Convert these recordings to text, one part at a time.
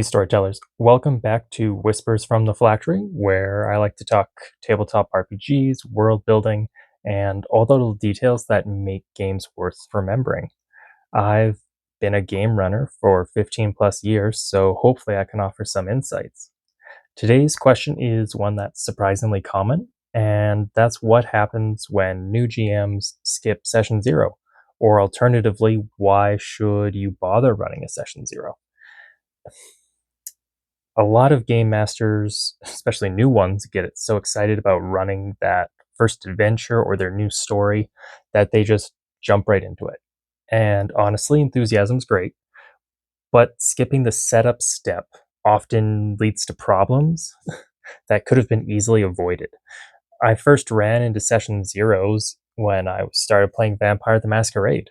Hey storytellers, welcome back to Whispers from the Phylactery, where I like to talk tabletop RPGs, world building, and all the little details that make games worth remembering. I've been a game runner for 15 plus years, so hopefully I can offer some insights. Today's question is one that's surprisingly common, and that's what happens when new GMs skip session zero? Or alternatively, why should you bother running a session zero? A lot of game masters, especially new ones, get it so excited about running that first adventure or their new story that they just jump right into it. And honestly, enthusiasm's great, but skipping the setup step often leads to problems that could have been easily avoided. I first ran into session zeros when I started playing Vampire the Masquerade.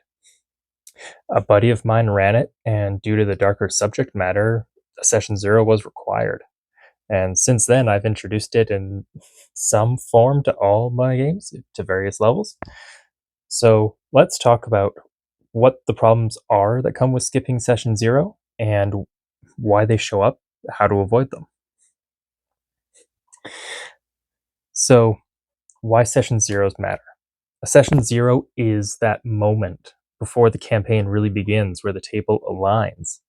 A buddy of mine ran it, and due to the darker subject matter, a session zero was required. And since then, I've introduced it in some form to all my games to various levels. So let's talk about what the problems are that come with skipping session zero and why they show up, how to avoid them. So, why session zeros matter? A session zero is that moment before the campaign really begins where the table aligns.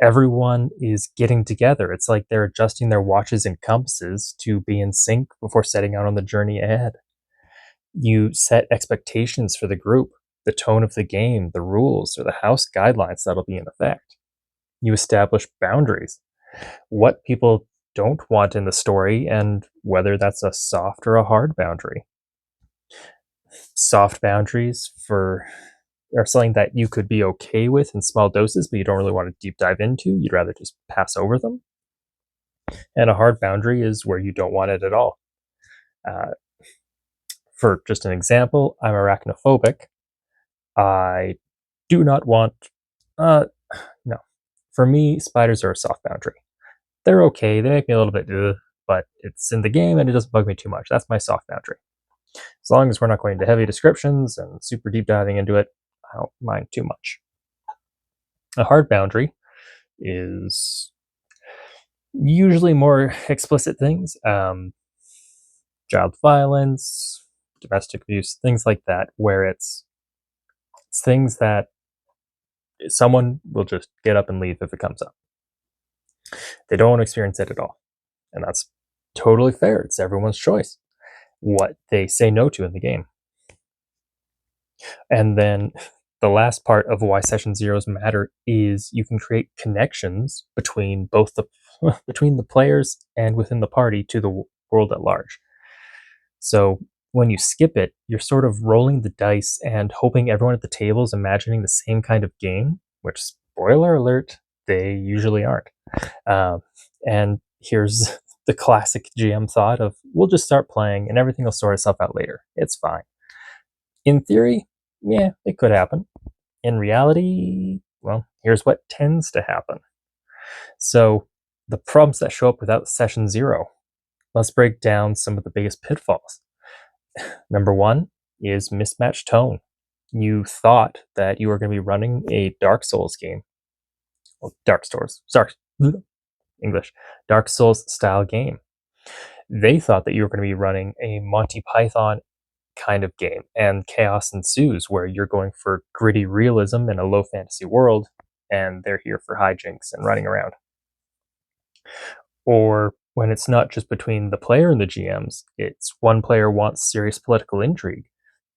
Everyone is getting together. It's like they're adjusting their watches and compasses to be in sync before setting out on the journey ahead. You set expectations for the group, the tone of the game, the rules, or the house guidelines that'll be in effect. You establish boundaries, what people don't want in the story, and whether that's a soft or a hard boundary. Soft boundaries for are something that you could be okay with in small doses, but you don't really want to deep dive into. You'd rather just pass over them. And a hard boundary is where you don't want it at all. Uh, for just an example, I'm arachnophobic. I do not want, uh, no. For me, spiders are a soft boundary. They're okay. They make me a little bit, but it's in the game and it doesn't bug me too much. That's my soft boundary. As long as we're not going into heavy descriptions and super deep diving into it, I don't mind too much. A hard boundary is usually more explicit things, child violence, domestic abuse, things like that, where it's things that someone will just get up and leave if it comes up. They don't want to experience it at all. And that's totally fair. It's everyone's choice what they say no to in the game. And then the last part of why session zeros matter is you can create connections between both the between the players and within the party to the world at large. So when you skip it, you're sort of rolling the dice and hoping everyone at the table is imagining the same kind of game, which, spoiler alert, they usually aren't. And here's the classic GM thought of, we'll just start playing and everything will sort itself out later. It's fine. In theory, yeah, it could happen. In reality, well, here's what tends to happen. So the problems that show up without session zero, let's break down some of the biggest pitfalls. Number one is mismatched tone. You thought that you were going to be running a Dark Souls game. Well, English. Dark Souls style game. They thought that you were going to be running a Monty Python kind of game, and chaos ensues where you're going for gritty realism in a low fantasy world, and they're here for hijinks and running around. Or when it's not just between the player and the GMs, it's one player wants serious political intrigue,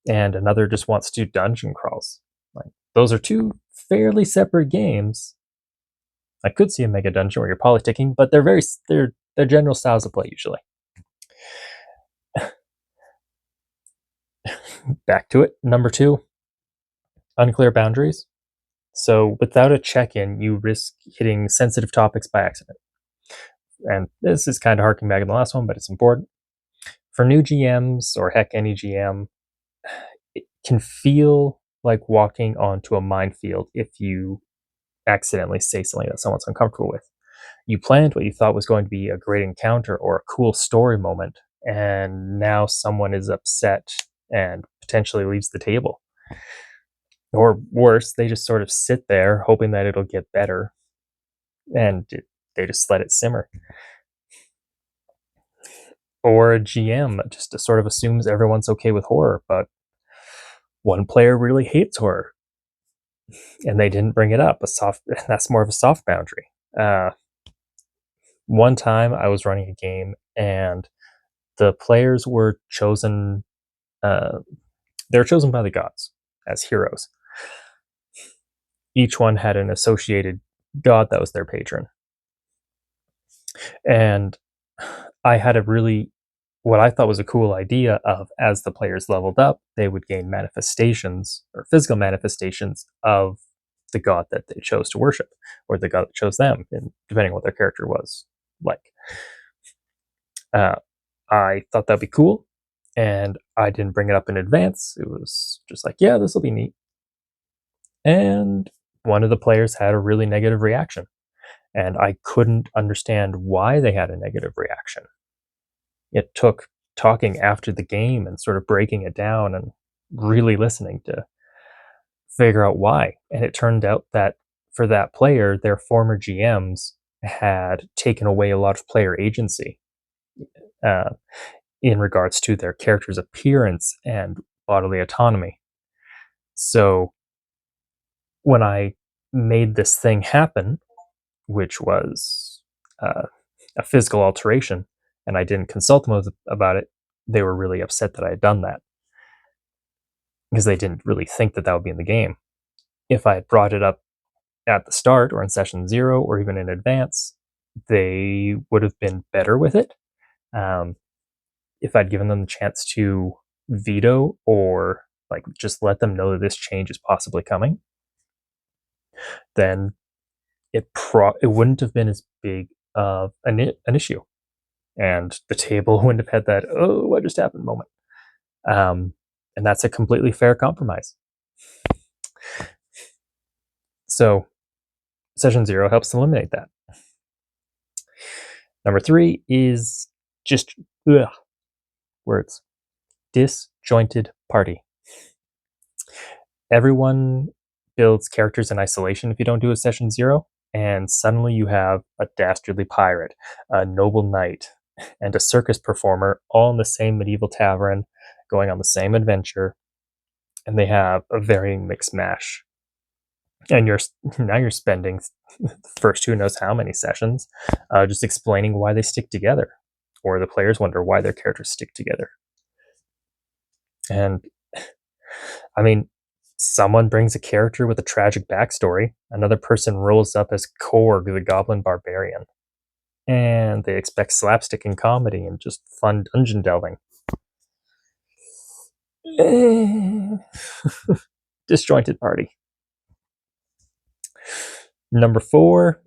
and another just wants to do dungeon crawls. Like, those are two fairly separate games. I could see a mega dungeon where you're politicking, but they're general styles of play usually. Back to it. Number two, unclear boundaries. So without a check-in, you risk hitting sensitive topics by accident. And this is kind of harking back on the last one, but it's important. For new GMs, or heck, any GM, it can feel like walking onto a minefield if you accidentally say something that someone's uncomfortable with. You planned what you thought was going to be a great encounter or a cool story moment, and now someone is upset and potentially leaves the table. Or worse, they just sort of sit there hoping that it'll get better, and they just let it simmer. Or a GM just sort of assumes everyone's okay with horror, but one player really hates horror and they didn't bring it up. That's more of a soft boundary. One time I was running a game and the players were chosen. They were chosen by the gods as heroes. Each one had an associated god that was their patron, and I had a really what I thought was a cool idea of as the players leveled up, they would gain manifestations or physical manifestations of the god that they chose to worship, or the god that chose them, and depending on what their character was like. Uh, I thought that'd be cool, and I didn't bring it up in advance. It was just like, yeah, this will be neat. And one of the players had a really negative reaction, and I couldn't understand why they had a negative reaction. It took talking after the game and sort of breaking it down and really listening to figure out why. And it turned out that for that player, their former GMs had taken away a lot of player agency uh, in regards to their character's appearance and bodily autonomy. So when I made this thing happen, which was uh, a physical alteration, and I didn't consult them about it, they were really upset that I had done that because they didn't really think that that would be in the game. If I had brought it up at the start or in session 0 or even in advance, they would have been better with it. Um, if I'd given them the chance to veto or like just let them know that this change is possibly coming, then it wouldn't have been as big of an issue, and the table wouldn't have had that "oh, what just happened" moment. Um, and that's a completely fair compromise. So session 0 helps eliminate that. Number 3 is just words. Disjointed party. Everyone builds characters in isolation if you don't do a session 0, and suddenly you have a dastardly pirate, a noble knight, and a circus performer all in the same medieval tavern going on the same adventure, and they have a very mixed mash. And you're spending the first who knows how many sessions just explaining why they stick together, or the players wonder why their characters stick together. And I mean, someone brings a character with a tragic backstory, another person rolls up as Korg, the goblin barbarian, and they expect slapstick and comedy and just fun dungeon delving. Disjointed party. Number 4,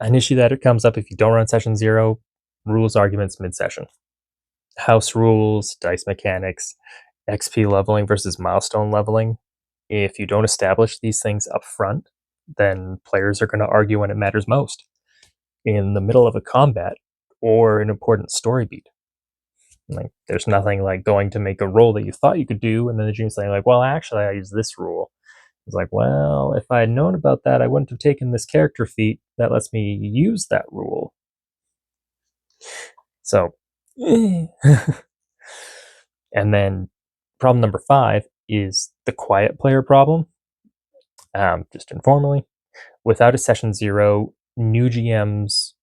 an issue that it comes up if you don't run session 0, rules arguments mid-session. House rules, dice mechanics, XP leveling versus milestone leveling. If you don't establish these things up front, then players are going to argue when it matters most, in the middle of a combat or an important story beat. Like, there's nothing like going to make a roll that you thought you could do, and then the GM's saying like, "Well, actually, I use this rule." It's like, well, if I had known about that, I wouldn't have taken this character feat that lets me use that rule. So, and then problem number 5 is the quiet player problem. Just informally, without a session 0, new GMs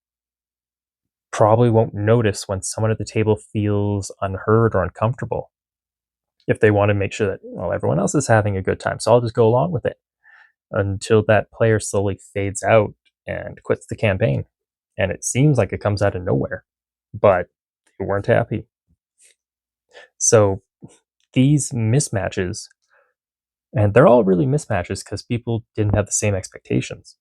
probably won't notice when someone at the table feels unheard or uncomfortable if they want to make sure that, well, everyone else is having a good time, so I'll just go along with it until that player slowly fades out and quits the campaign. And it seems like it comes out of nowhere, but they weren't happy. So these mismatches, and they're all really mismatches because people didn't have the same expectations.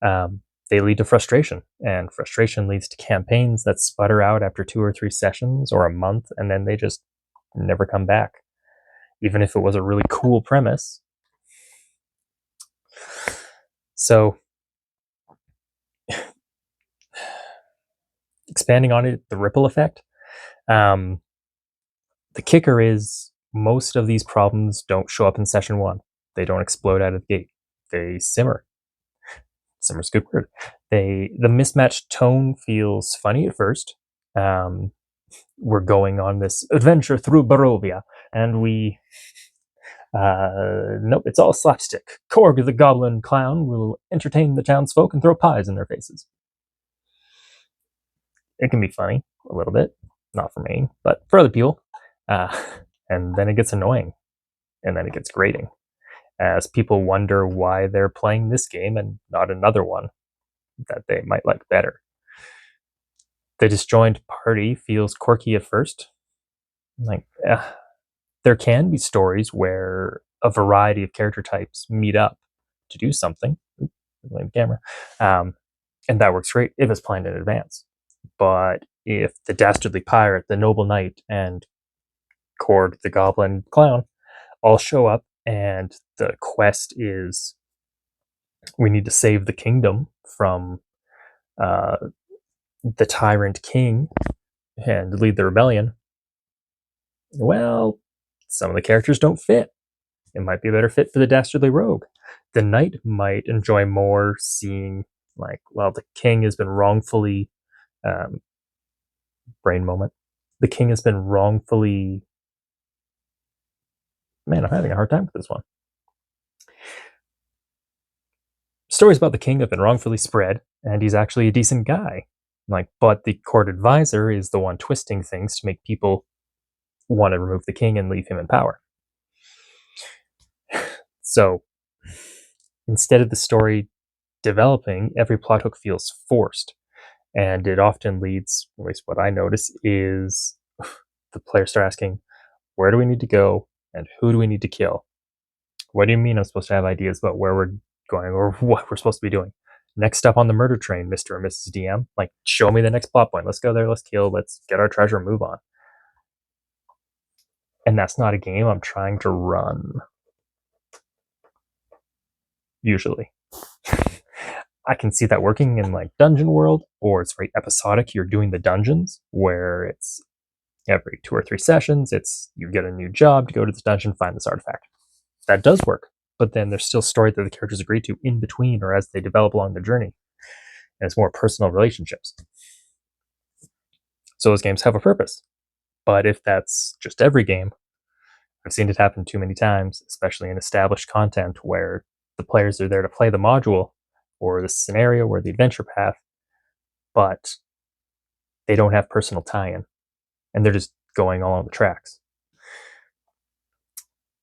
They lead to frustration, and frustration leads to campaigns that sputter out after 2 or 3 sessions or a month, and then they just never come back, even if it was a really cool premise. So, expanding on it, the ripple effect. The kicker is most of these problems don't show up in session 1. They don't explode out of the gate. They simmer. Simmer's a good word. The mismatched tone feels funny at first. Um, we're going on this adventure through Barovia, and nope, it's all slapstick. Korg the goblin clown will entertain the townsfolk and throw pies in their faces. It can be funny a little bit, not for me, but for other people. Uh, and then it gets annoying, and then it gets grating, as people wonder why they're playing this game and not another one that they might like better. The disjointed party feels quirky at first. Like, there can be stories where a variety of character types meet up to do something. Blame the camera. And that works great if it's planned in advance. But if the dastardly pirate, the noble knight, and Korg, the goblin clown, all show up, and the quest is we need to save the kingdom from uh, the tyrant king and lead the rebellion, well, some of the characters don't fit. It might be a better fit for the dastardly rogue. The knight might enjoy more seeing, like, well, the king has been wrongfully, um, brain moment. The king has been wrongfully. Man, I'm having a hard time with this one. Stories about the king have been wrongfully spread, and he's actually a decent guy. Like, but the court advisor is the one twisting things to make people want to remove the king and leave him in power. So instead of the story developing, every plot hook feels forced. And it often leads, at least what I notice, is the players start asking, where do we need to go and who do we need to kill? What do you mean I'm supposed to have ideas about where we're going or what we're supposed to be doing? Next stop on the murder train, Mr. or Mrs. DM. Like, show me the next plot point. Let's go there, let's kill, let's get our treasure and move on. And that's not a game I'm trying to run. Usually. I can see that working in like Dungeon World, or it's very episodic. You're doing the dungeons where it's every 2 or 3 sessions. It's you get a new job to go to this dungeon, find this artifact. That does work, but then there's still story that the characters agree to in between or as they develop along their journey, and it's more personal relationships. So those games have a purpose. But if that's just every game, I've seen it happen too many times, especially in established content where the players are there to play the module or the scenario or the adventure path, but they don't have personal tie-in, and they're just going along the tracks.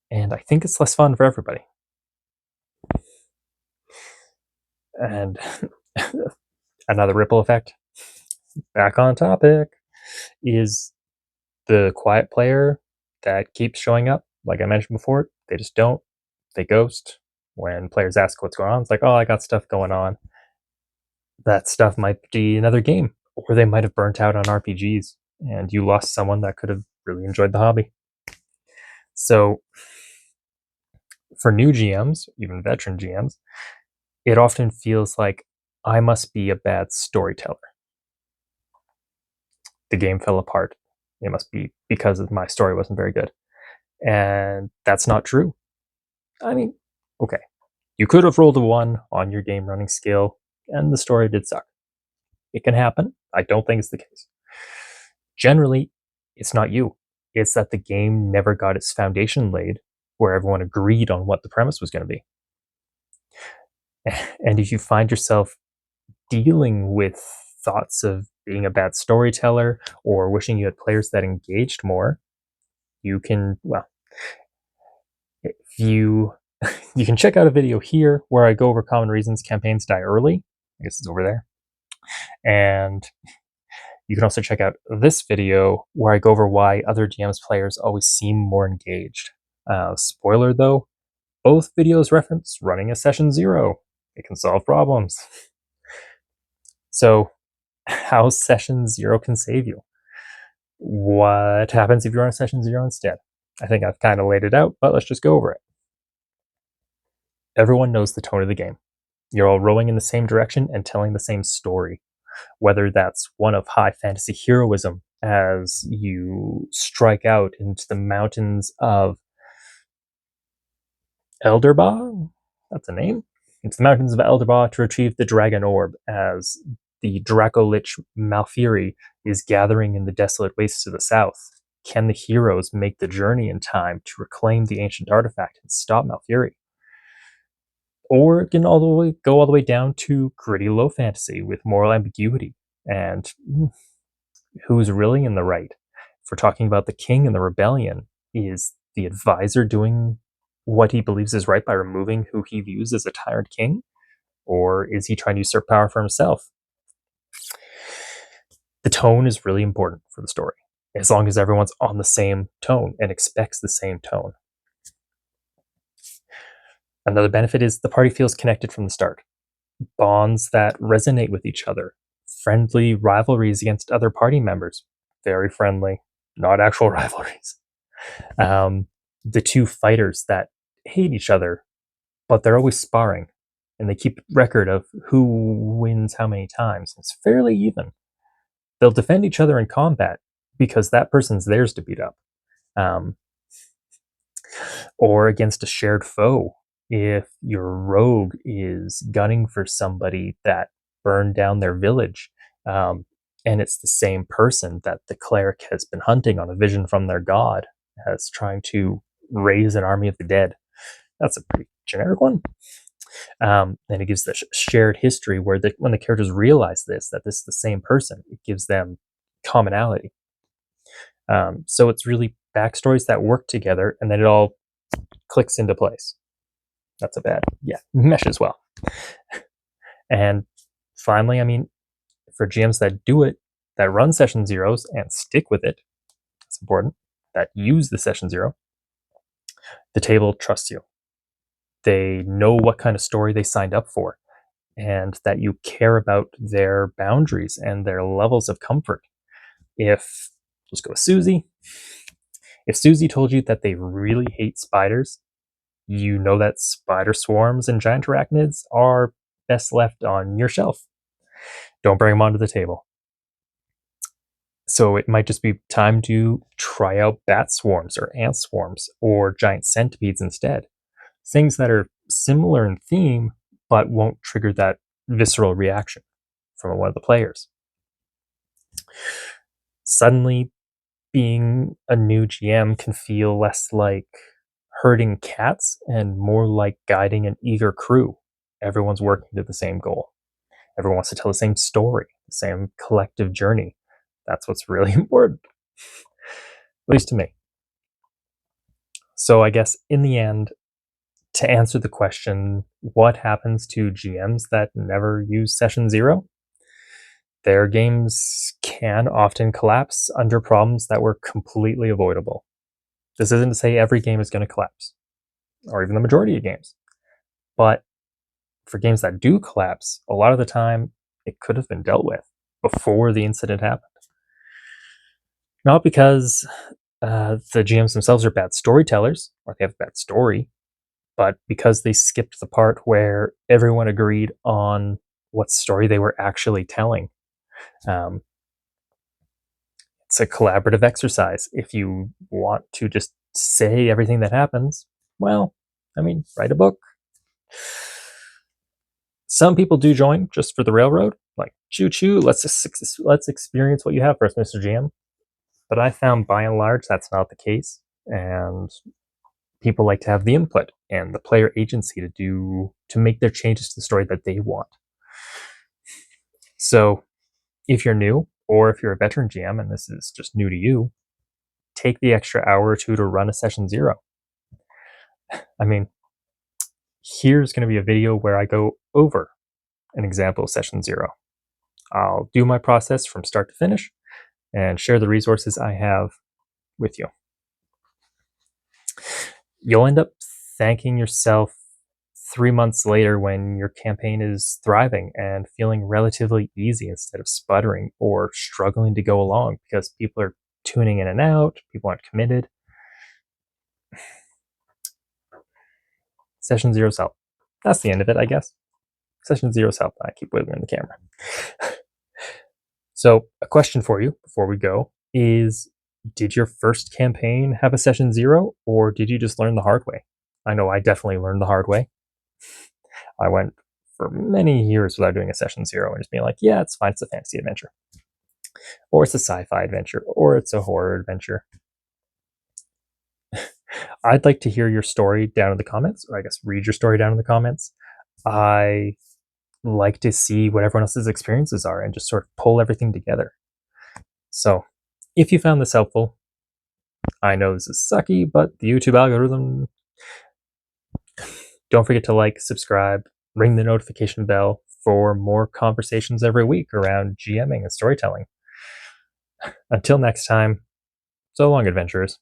And I think it's less fun for everybody. And another ripple effect, back on topic, is the quiet player that keeps showing up. Like I mentioned before, they just don't. They ghost. When players ask what's going on, it's like, oh, I got stuff going on. That stuff might be another game, or they might have burnt out on RPGs and you lost someone that could have really enjoyed the hobby. So for new GMs, even veteran GMs, it often feels like I must be a bad storyteller. The game fell apart. It must be because my story wasn't very good. And that's not true. I mean, okay, you could have rolled a 1 on your game running skill, and the story did suck. It can happen. I don't think it's the case. Generally, it's not you. It's that the game never got its foundation laid where everyone agreed on what the premise was going to be. And if you find yourself dealing with thoughts of being a bad storyteller or wishing you had players that engaged more, you can, well, if you you can check out a video here where I go over common reasons campaigns die early. I guess it's over there. And you can also check out this video where I go over why other GM's players always seem more engaged. Spoiler though, both videos reference running a session 0. It can solve problems. So, how session 0 can save you? What happens if you run a session 0 instead? I think I've kind of laid it out, but let's just go over it. Everyone knows the tone of the game. You're all rowing in the same direction and telling the same story, whether that's one of high fantasy heroism as you strike out into the mountains of Elderbah. That's a name. into the mountains of Elderbaugh to retrieve the Dragon Orb as the Draco-Lich Malfuri is gathering in the desolate wastes to the south. Can the heroes make the journey in time to reclaim the ancient artifact and stop Malfuri? Or it can go all the way down to gritty low fantasy with moral ambiguity and who's really in the right. If we're talking about the king and the rebellion, is the advisor doing what he believes is right by removing who he views as a tyrant king? Or is he trying to usurp power for himself? The tone is really important for the story, as long as everyone's on the same tone and expects the same tone. Another benefit is the party feels connected from the start. Bonds that resonate with each other, friendly rivalries against other party members, very friendly, not actual rivalries. The two fighters that hate each other, but they're always sparring, and they keep record of who wins how many times. It's fairly even. They'll defend each other in combat because that person's theirs to beat up. Or against a shared foe. If your rogue is gunning for somebody that burned down their village, and it's the same person that the cleric has been hunting on a vision from their god as trying to raise an army of the dead. That's a pretty generic one. And it gives the shared history where when the characters realize that this is the same person, it gives them commonality. So it's really backstories that work together, and then it all clicks into place. That's a bad, meshes well. And finally, I mean, for GMs that do it, that run session zeros and stick with it, it's important, that use the session zero, the table trusts you. They know what kind of story they signed up for, and that you care about their boundaries and their levels of comfort. Let's go with Susie. If Susie told you that they really hate spiders, you know that spider swarms and giant arachnids are best left on your shelf. Don't bring them onto the table. So it might just be time to try out bat swarms or ant swarms or giant centipedes instead. Things that are similar in theme, but won't trigger that visceral reaction from one of the players. Suddenly, being a new GM can feel less like herding cats and more like guiding an eager crew. Everyone's working to the same goal. Everyone wants to tell the same story, the same collective journey. That's what's really important, at least to me. So I guess in the end, to answer the question, what happens to GMs that never use session zero? Their games can often collapse under problems that were completely avoidable. This isn't to say every game is going to collapse, or even the majority of games. But for games that do collapse, a lot of the time it could have been dealt with before the incident happened. Not because the GMs themselves are bad storytellers or they have a bad story, but because they skipped the part where everyone agreed on what story they were actually telling. It's a collaborative exercise. If you want to just say everything that happens, well, I mean, write a book. Some people do join just for the railroad, like choo choo. Let's experience what you have first, Mr. GM. But I found by and large that's not the case, and people like to have the input and the player agency to make their changes to the story that they want. So, if you're new, or if you're a veteran GM and this is just new to you, take the extra hour or two to run a session zero. I mean, here's going to be a video where I go over an example of session zero. I'll do my process from start to finish and share the resources I have with you. You'll end up thanking yourself 3 months later when your campaign is thriving and feeling relatively easy instead of sputtering or struggling to go along because people are tuning in and out, people aren't committed. Session zero's help. That's the end of it, I guess. Session zero's help. I keep wiggling the camera. So, a question for you before we go is, did your first campaign have a session zero, or did you just learn the hard way? I know I definitely learned the hard way. I went for many years without doing a session 0 and just being like, yeah, it's fine, it's a fantasy adventure, or it's a sci-fi adventure, or it's a horror adventure. I'd like to hear your story down in the comments, or I guess read your story down in the comments. I like to see what everyone else's experiences are and just sort of pull everything together. So if you found this helpful, I know this is sucky, but the YouTube algorithm, don't forget to like, subscribe, ring the notification bell for more conversations every week around GMing and storytelling. Until next time, so long, adventurers.